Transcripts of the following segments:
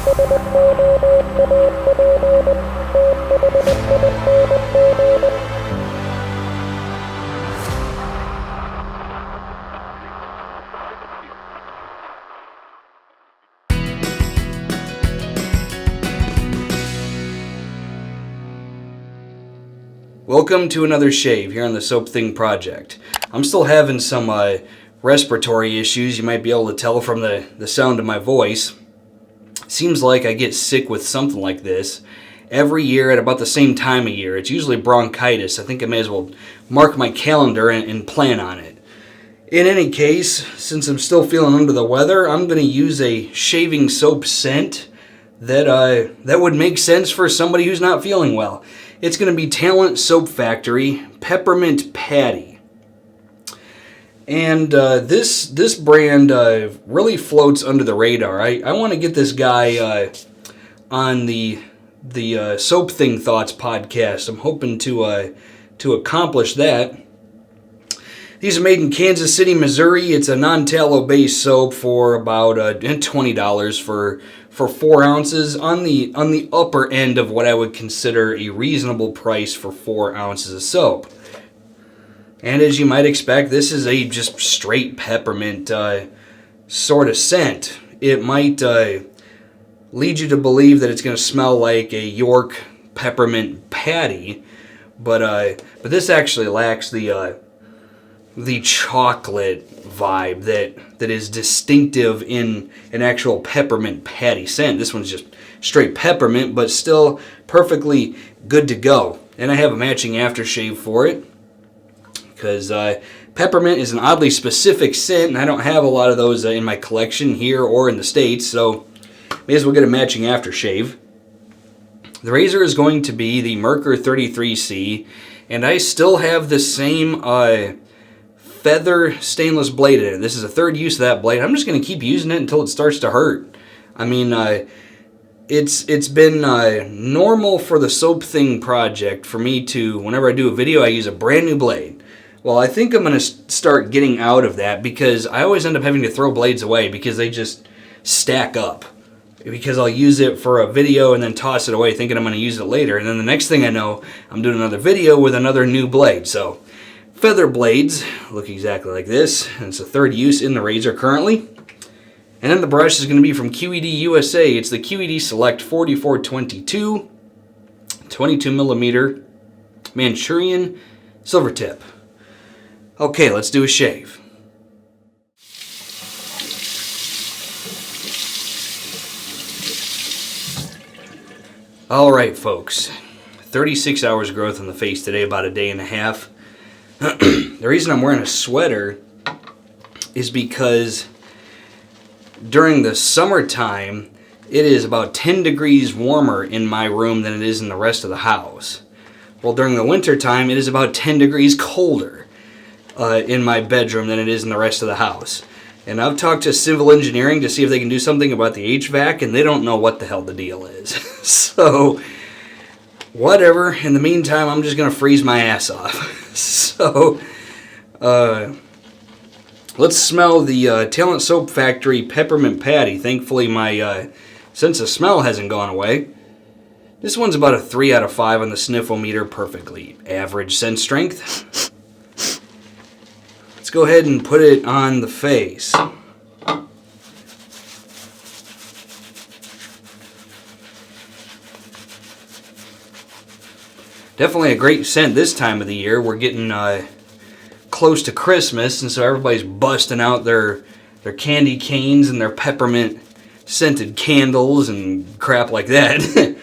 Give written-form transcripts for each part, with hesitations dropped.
Welcome to another shave here on the Soap Thing Project. I'm still having some respiratory issues. You might be able to tell from the sound of my voice. Seems like I get sick with something like this every year at about the same time of year. It's usually bronchitis. I think I may as well mark my calendar and plan on it. In any case, since I'm still feeling under the weather, I'm going to use a shaving soap scent that would make sense for somebody who's not feeling well. It's going to be Talent Soap Factory Peppermint Patti. And this brand really floats under the radar. I want to get this guy on the Soap Thing Thoughts podcast. I'm hoping to accomplish that. These are made in Kansas City, Missouri. It's a non-tallow based soap for about $20 for 4 ounces, on the upper end of what I would consider a reasonable price for 4 ounces of soap. And as you might expect, this is a just straight peppermint sort of scent. It might lead you to believe that it's going to smell like a York peppermint patty, but this actually lacks the chocolate vibe that is distinctive in an actual peppermint patty scent. This one's just straight peppermint, but still perfectly good to go. And I have a matching aftershave for it, because peppermint is an oddly specific scent, and I don't have a lot of those in my collection here or in the States, so may as well get a matching aftershave. The razor is going to be the Merkur 33C, and I still have the same feather stainless blade in it. This is a third use of that blade. I'm just going to keep using it until it starts to hurt. I mean, it's been normal for the Soap Thing project for me to, whenever I do a video, I use a brand new blade. Well, I think I'm going to start getting out of that, because I always end up having to throw blades away because they just stack up. Because I'll use it for a video and then toss it away thinking I'm going to use it later. And then the next thing I know, I'm doing another video with another new blade. So feather blades look exactly like this, and it's a third use in the razor currently. And then the brush is going to be from QED USA. It's the QED Select 4422 22mm Manchurian Silvertip. Okay, let's do a shave. Alright folks, 36 hours growth on the face today, about a day and a half. The reason I'm wearing a sweater is because during the summertime, it is about 10 degrees warmer in my room than it is in the rest of the house. Well, during the winter time, it is about 10 degrees colder in my bedroom than it is in the rest of the house. And I've talked to civil engineering to see if they can do something about the HVAC, and they don't know what the hell the deal is. So, whatever. In the meantime, I'm just going to freeze my ass off. So, let's smell the Talent Soap Factory Peppermint Patti. Thankfully, my sense of smell hasn't gone away. This one's about a 3 out of 5 on the sniffle-meter, perfectly average scent strength. Let's go ahead and put it on the face. Definitely a great scent this time of the year. We're getting close to Christmas, and so everybody's busting out their candy canes and their peppermint scented candles and crap like that.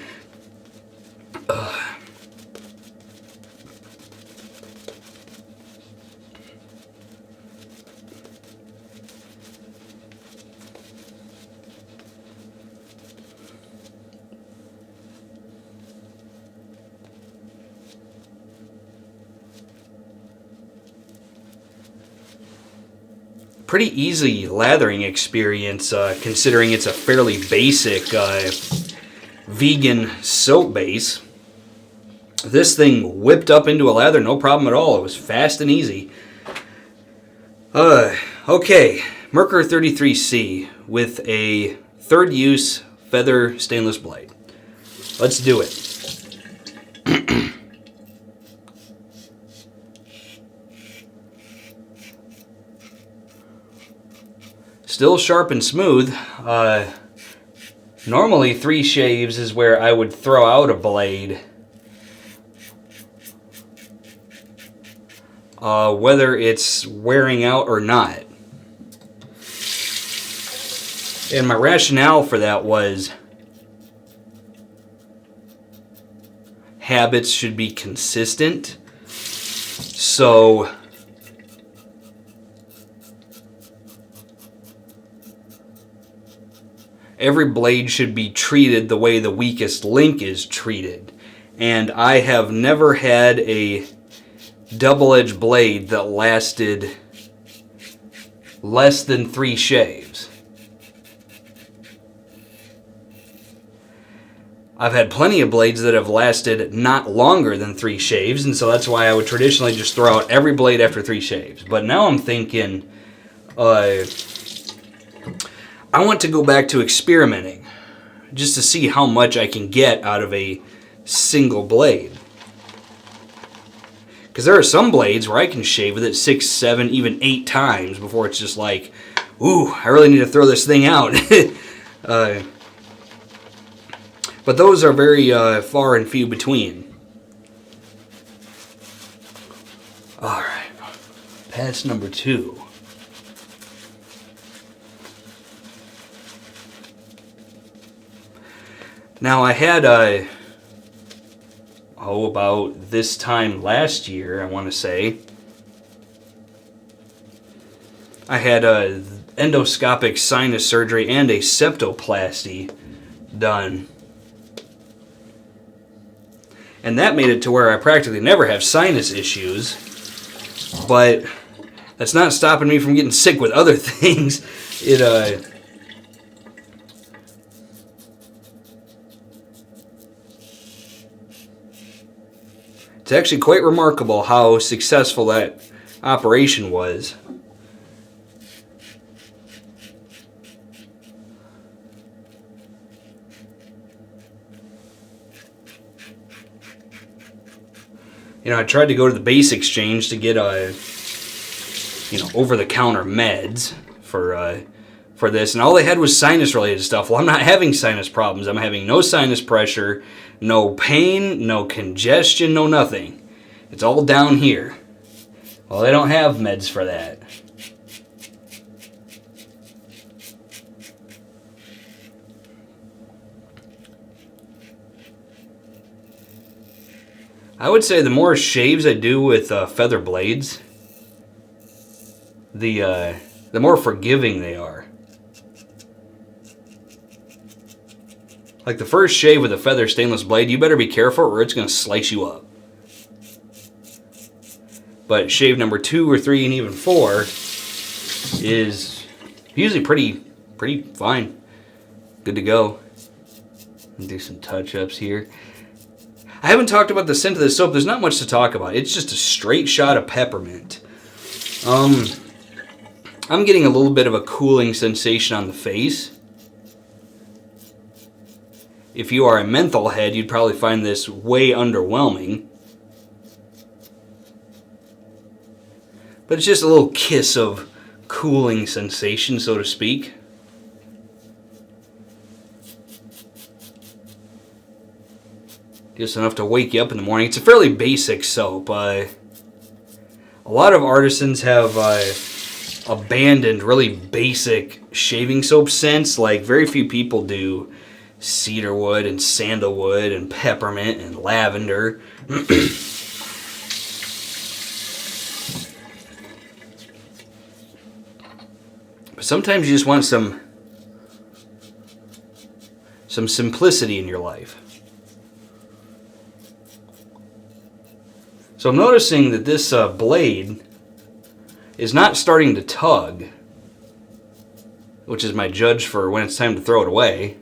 Pretty easy lathering experience, considering it's a fairly basic vegan soap base. This thing whipped up into a lather, no problem at all. It was fast and easy. Okay, Merkur 33C with a third use feather stainless blade. Let's do it. Still sharp and smooth. Normally 3 shaves is where I would throw out a blade. Whether it's wearing out or not. And my rationale for that was habits should be consistent. So every blade should be treated the way the weakest link is treated. And I have never had a double-edged blade that lasted less than 3 shaves. I've had plenty of blades that have lasted not longer than 3 shaves, and so that's why I would traditionally just throw out every blade after 3 shaves. But now I'm thinking, I want to go back to experimenting, just to see how much I can get out of a single blade. Because there are some blades where I can shave with it 6, 7, even 8 times before it's just like, ooh, I really need to throw this thing out. But those are very far and few between. Alright, pass number 2. Now I had, about this time last year, I want to say, I had endoscopic sinus surgery and a septoplasty done. And that made it to where I practically never have sinus issues, but that's not stopping me from getting sick with other things. It's actually quite remarkable how successful that operation was. You know, I tried to go to the base exchange to get over-the-counter meds for this, and all they had was sinus-related stuff. Well, I'm not having sinus problems. I'm having no sinus pressure, no pain, no congestion, no nothing. It's all down here. Well, they don't have meds for that. I would say the more shaves I do with feather blades, the more forgiving they are. Like the first shave with a feather stainless blade, you better be careful or it's going to slice you up. But shave number 2 or 3 and even 4 is usually pretty fine. Good to go. Do some touch-ups here. I haven't talked about the scent of this soap. There's not much to talk about. It's just a straight shot of peppermint. I'm getting a little bit of a cooling sensation on the face. If you are a menthol head, you'd probably find this way underwhelming. But it's just a little kiss of cooling sensation, so to speak. Just enough to wake you up in the morning. It's a fairly basic soap. A lot of artisans have abandoned really basic shaving soap scents. Like very few people do cedarwood and sandalwood and peppermint and lavender. But sometimes you just want some simplicity in your life. So I'm noticing that this blade is not starting to tug, which is my judge for when it's time to throw it away.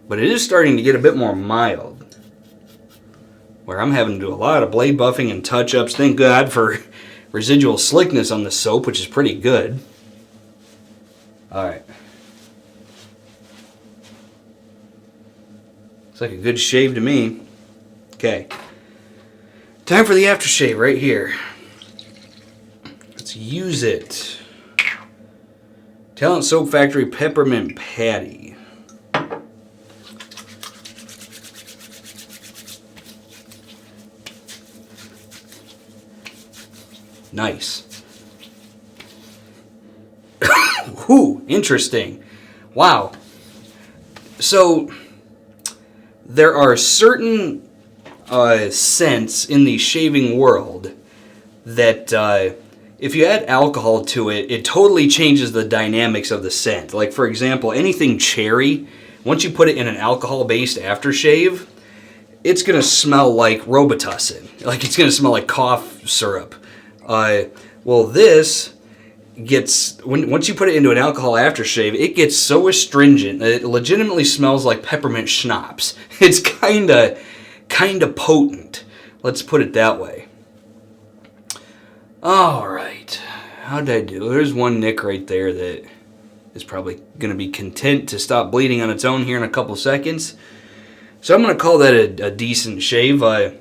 But it is starting to get a bit more mild, where I'm having to do a lot of blade buffing and touch-ups. Thank God for residual slickness on the soap, which is pretty good. Alright. Looks like a good shave to me. Okay. Time for the aftershave right here. Let's use it. Talent Soap Factory Peppermint Patti. Nice. Whew, interesting. Wow. So, there are certain scents in the shaving world that if you add alcohol to it, it totally changes the dynamics of the scent. Like, for example, anything cherry, once you put it in an alcohol-based aftershave, it's going to smell like Robitussin. Like, it's going to smell like cough syrup. Well, this gets, once you put it into an alcohol aftershave, it gets so astringent that it legitimately smells like peppermint schnapps. It's kind of potent. Let's put it that way. All right. How'd I do? There's one nick right there that is probably going to be content to stop bleeding on its own here in a couple seconds. So I'm going to call that a decent shave. My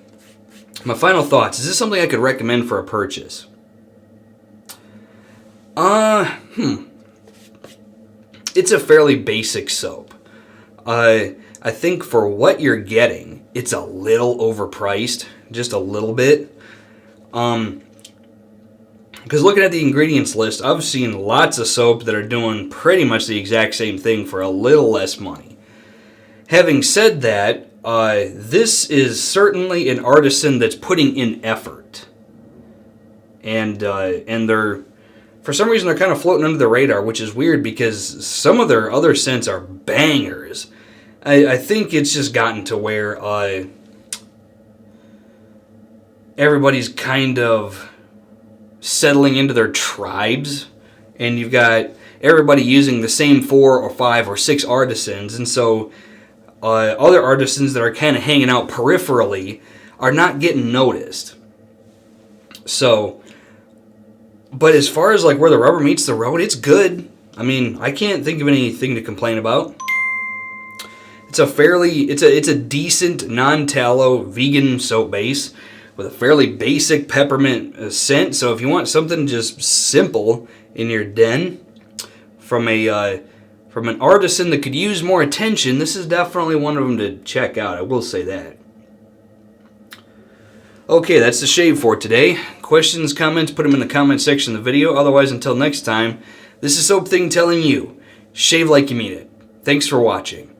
final thoughts. Is this something I could recommend for a purchase? It's a fairly basic soap. I think for what you're getting, it's a little overpriced. Just a little bit. Because looking at the ingredients list, I've seen lots of soap that are doing pretty much the exact same thing for a little less money. Having said that, this is certainly an artisan that's putting in effort. And they're, for some reason, they're kind of floating under the radar, which is weird because some of their other scents are bangers. I think it's just gotten to where everybody's kind of settling into their tribes, and you've got everybody using the same 4 or 5 or 6 artisans, and so other artisans that are kind of hanging out peripherally are not getting noticed. So, but as far as like where the rubber meets the road, it's good. I mean, I can't think of anything to complain about. It's a decent non-tallow vegan soap base with a fairly basic peppermint scent. So if you want something just simple in your den from an artisan that could use more attention, this is definitely one of them to check out. I will say that. Okay, that's the shave for today. Questions, comments, put them in the comment section of the video. Otherwise, until next time, this is Soap Thing telling you, shave like you mean it. Thanks for watching.